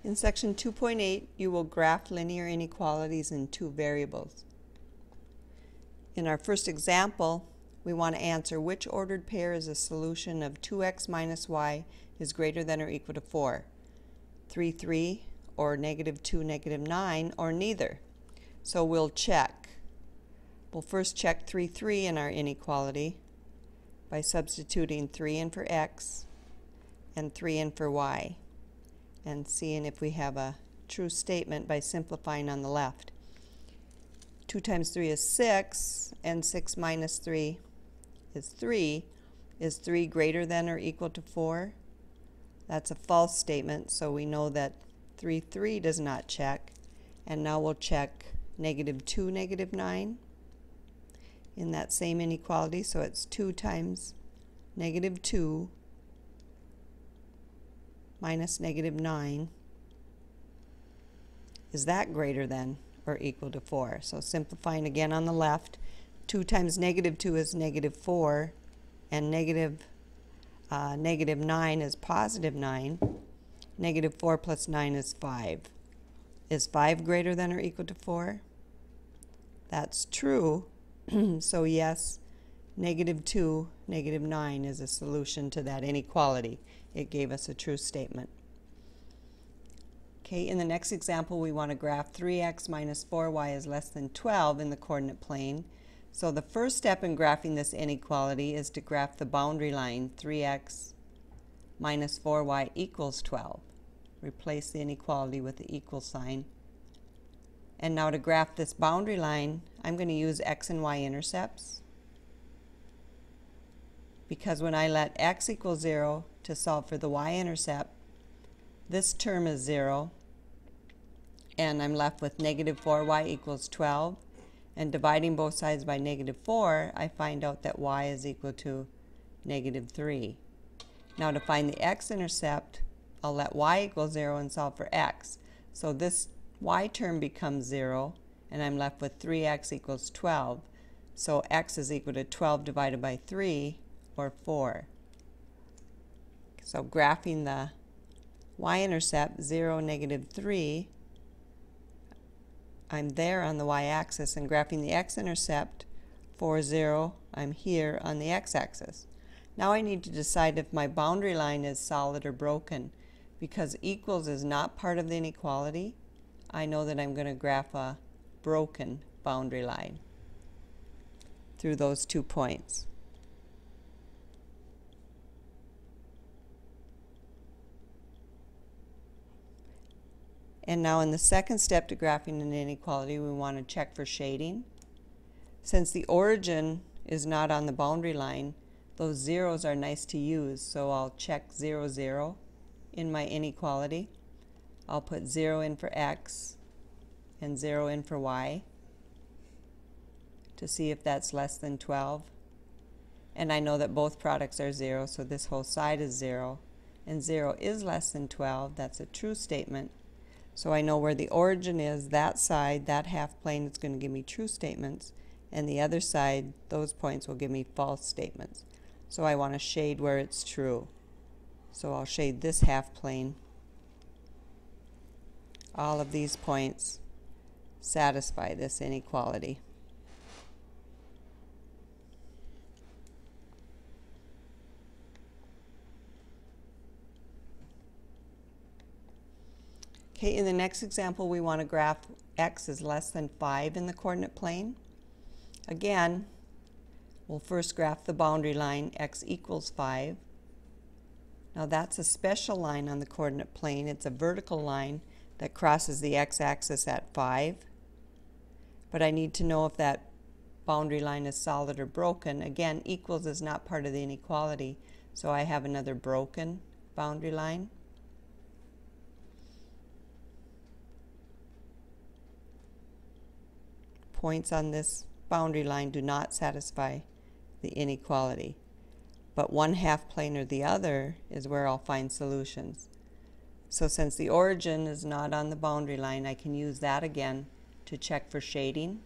In section 2.8, you will graph linear inequalities in two variables. In our first example, we want to answer which ordered pair is a solution of 2x minus y is greater than or equal to 4, 3, 3, or negative 2, negative 9, or neither. So we'll check. We'll first check 3, 3 in our inequality by substituting 3 in for x and 3 in for y, and seeing if we have a true statement by simplifying on the left. 2 times 3 is 6, and 6 minus 3 is 3. Is 3 greater than or equal to 4? That's a false statement, so we know that 3, 3 does not check. And now we'll check negative 2, negative 9 in that same inequality. So it's 2 times negative 2 minus negative 9. Is that greater than or equal to 4? So simplifying again on the left, 2 times negative 2 is negative 4, and negative 9 is positive 9. Negative 4 plus 9 is 5. Is 5 greater than or equal to 4? That's true. So yes, negative 2, negative 9 is a solution to that inequality. It gave us a true statement. Okay, in the next example, we want to graph 3x minus 4y is less than 12 in the coordinate plane. So the first step in graphing this inequality is to graph the boundary line 3x minus 4y equals 12. Replace the inequality with the equal sign. And now to graph this boundary line, I'm going to use x and y intercepts, because when I let x equal 0 to solve for the y-intercept, this term is 0, and I'm left with negative 4y equals 12. And dividing both sides by negative 4, I find out that y is equal to negative 3. Now to find the x-intercept, I'll let y equal 0 and solve for x. So this y term becomes 0, and I'm left with 3x equals 12. So x is equal to 12 divided by 3, or 4. So graphing the y-intercept, 0, negative 3, I'm there on the y-axis, and graphing the x-intercept, 4, 0, I'm here on the x-axis. Now I need to decide if my boundary line is solid or broken. Because equals is not part of the inequality, I know that I'm going to graph a broken boundary line through those 2 points. And now in the second step to graphing an inequality, we want to check for shading. Since the origin is not on the boundary line, those zeros are nice to use, so I'll check 0, 0 in my inequality. I'll put 0 in for x and 0 in for y to see if that's less than 12. And I know that both products are 0, so this whole side is 0. And 0 is less than 12. That's a true statement. So I know where the origin is, that side, that half plane, is going to give me true statements, and the other side, those points will give me false statements. So I want to shade where it's true. So I'll shade this half plane. All of these points satisfy this inequality. Okay, in the next example, we want to graph x is less than 5 in the coordinate plane. Again, we'll first graph the boundary line x equals 5. Now that's a special line on the coordinate plane. It's a vertical line that crosses the x-axis at 5. But I need to know if that boundary line is solid or broken. Again, equals is not part of the inequality, so I have another broken boundary line. Points on this boundary line do not satisfy the inequality, but one half plane or the other is where I'll find solutions. So since the origin is not on the boundary line, I can use that again to check for shading,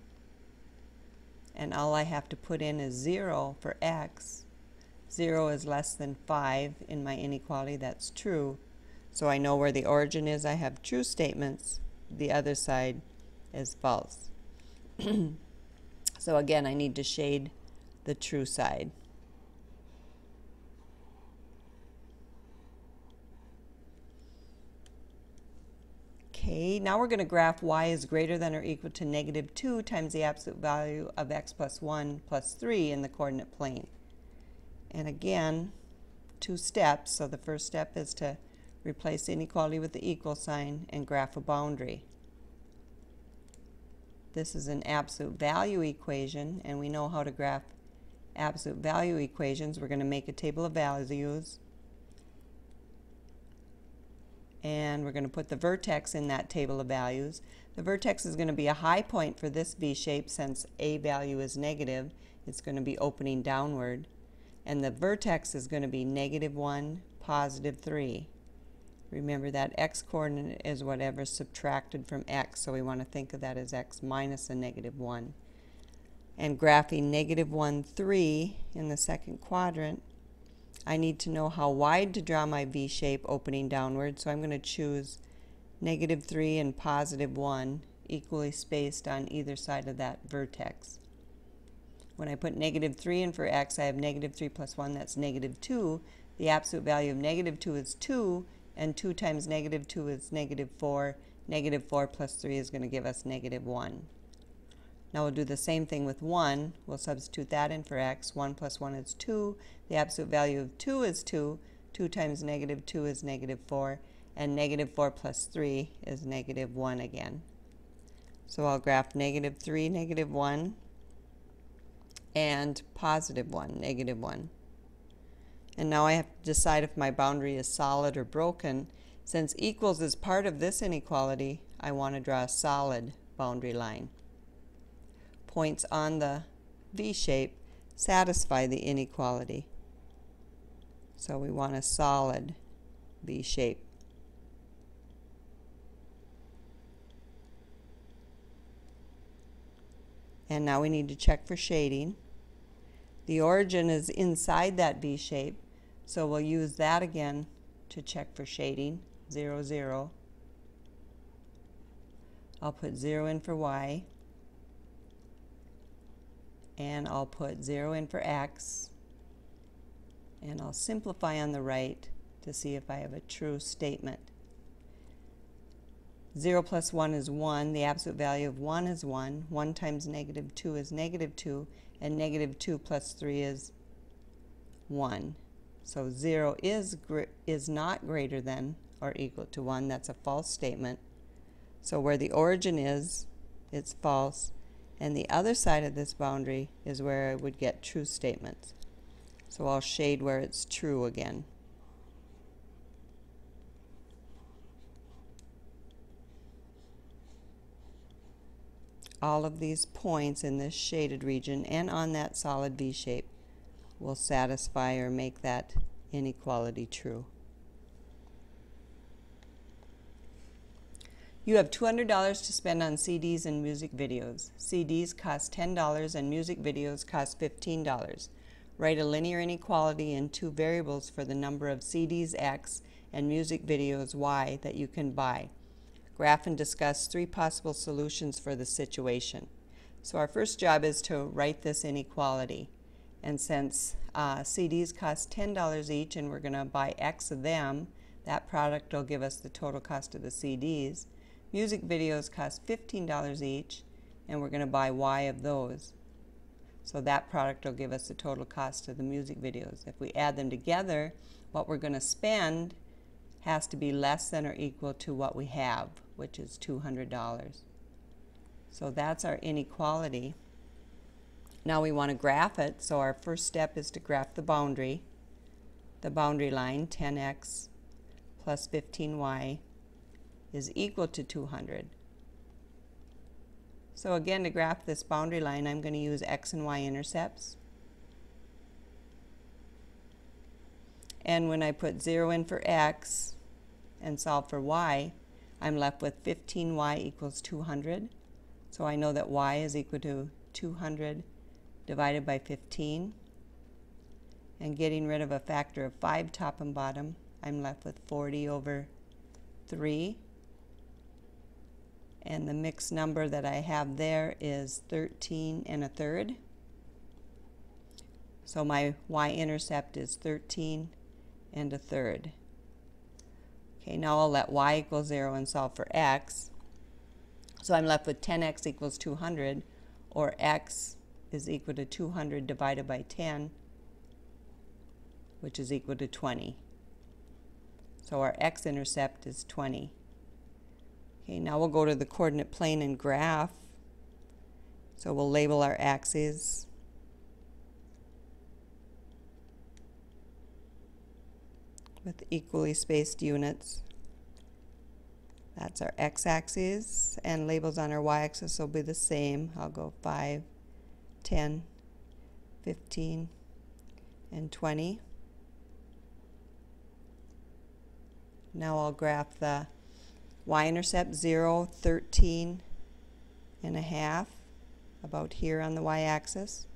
and all I have to put in is 0 for x. 0 is less than 5 in my inequality. That's true. So I know where the origin is, I have true statements. The other side is false. So again, I need to shade the true side. Okay, now we're going to graph y is greater than or equal to negative 2 times the absolute value of x plus 1 plus 3 in the coordinate plane. And again, 2 steps. So the first step is to replace the inequality with the equal sign and graph a boundary. This is an absolute value equation, and we know how to graph absolute value equations. We're going to make a table of values, and we're going to put the vertex in that table of values. The vertex is going to be a high point for this V shape. Since a value is negative, it's going to be opening downward, and the vertex is going to be -1, +3. Remember that x coordinate is whatever subtracted from x, so we want to think of that as x minus a -1. And graphing -1, 3 in the second quadrant, I need to know how wide to draw my V shape opening downward, so I'm going to choose -3 and +1 equally spaced on either side of that vertex. When I put -3 in for x, I have -3 plus 1, that's -2. The absolute value of -2 is 2, and 2 times -2 is -4. -4 plus 3 is going to give us -1. Now we'll do the same thing with 1. We'll substitute that in for x. 1 plus 1 is 2. The absolute value of 2 is 2. 2 times -2 is -4. And -4 plus 3 is -1 again. So I'll graph -3, -1, and +1, -1. And now I have to decide if my boundary is solid or broken. Since equals is part of this inequality, I want to draw a solid boundary line. Points on the V shape satisfy the inequality. So we want a solid V shape. And now we need to check for shading. The origin is inside that V shape, so we'll use that again to check for shading. 0, 0. I'll put 0 in for y, and I'll put 0 in for x, and I'll simplify on the right to see if I have a true statement. 0 plus 1 is 1. The absolute value of 1 is 1. 1 times -2 is -2. And -2 plus 3 is 1. So 0 is not greater than or equal to 1. That's a false statement. So where the origin is, it's false. And the other side of this boundary is where I would get true statements. So I'll shade where it's true again. All of these points in this shaded region and on that solid V shape will satisfy or make that inequality true. You have $200 to spend on CDs and music videos. CDs cost $10 and music videos cost $15. Write a linear inequality in 2 variables for the number of CDs x and music videos y that you can buy. Graph and discuss 3 possible solutions for the situation. So our first job is to write this inequality. And since CDs cost $10 each and we're going to buy x of them, that product will give us the total cost of the CDs. Music videos cost $15 each and we're going to buy y of those. So that product will give us the total cost of the music videos. If we add them together, what we're going to spend has to be less than or equal to what we have, which is $200. So that's our inequality. Now we want to graph it, so our first step is to graph the boundary. The boundary line, 10x plus 15y, is equal to 200. So again, to graph this boundary line, I'm going to use x and y intercepts. And when I put 0 in for x and solve for y, I'm left with 15y equals 200. So I know that y is equal to 200 divided by 15. And getting rid of a factor of 5 top and bottom, I'm left with 40 over 3. And the mixed number that I have there is 13 1/3. So my y-intercept is 13 1/3. Okay, now I'll let y equal 0 and solve for x. So I'm left with 10x equals 200, or x is equal to 200 divided by 10, which is equal to 20. So our x-intercept is 20. Okay, now we'll go to the coordinate plane and graph. So we'll label our axes. With equally spaced units. That's our x-axis, and labels on our y-axis will be the same. I'll go 5, 10, 15, and 20. Now I'll graph the y-intercept 0, 13 1/2, about here on the y-axis.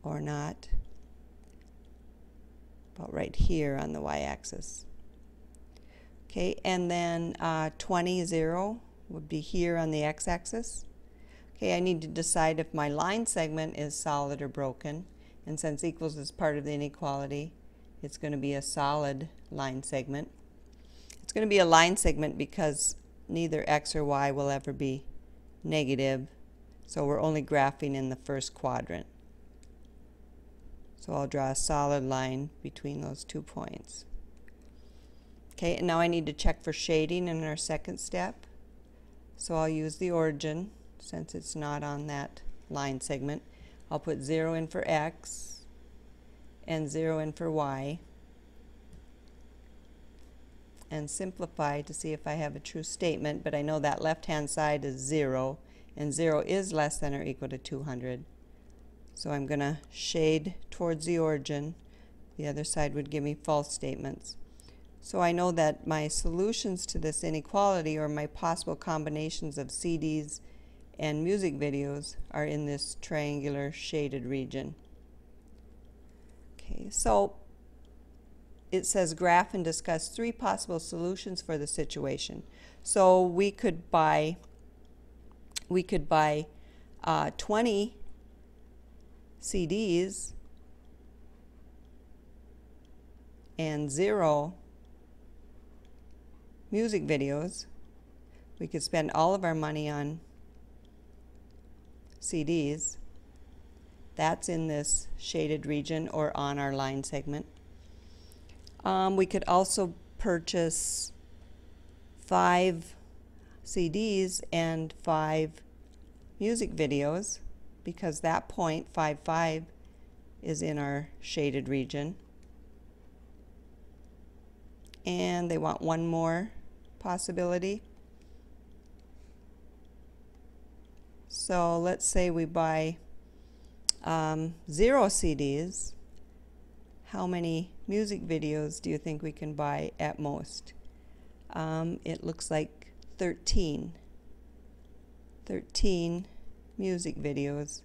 Or not, about right here on the y-axis. Okay, and then 20, 0 would be here on the x-axis. Okay, I need to decide if my line segment is solid or broken, and since equals is part of the inequality, it's going to be a solid line segment. It's going to be a line segment because neither x or y will ever be negative, so we're only graphing in the first quadrant. So I'll draw a solid line between those 2 points. Okay, and now I need to check for shading in our second step. So I'll use the origin since it's not on that line segment. I'll put 0 in for x and 0 in for y, and simplify to see if I have a true statement, but I know that left-hand side is 0, and 0 is less than or equal to 200. So I'm going to shade towards the origin. The other side would give me false statements. So I know that my solutions to this inequality, or my possible combinations of CDs and music videos, are in this triangular shaded region. Okay, so it says graph and discuss 3 possible solutions for the situation. So we could buy 20 CDs and 0 music videos. We could spend all of our money on CDs. That's in this shaded region or on our line segment. We could also purchase 5 CDs and 5 music videos, because that point 5, 5 is in our shaded region. And they want one more possibility. So let's say we buy 0 CDs. How many music videos do you think we can buy at most? It looks like 13. 13 music videos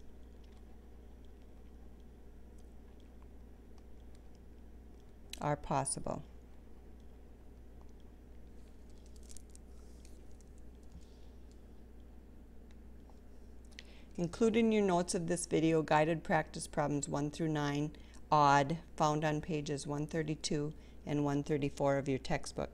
are possible. Include in your notes of this video guided practice problems 1 through 9, odd, found on pages 132 and 134 of your textbook.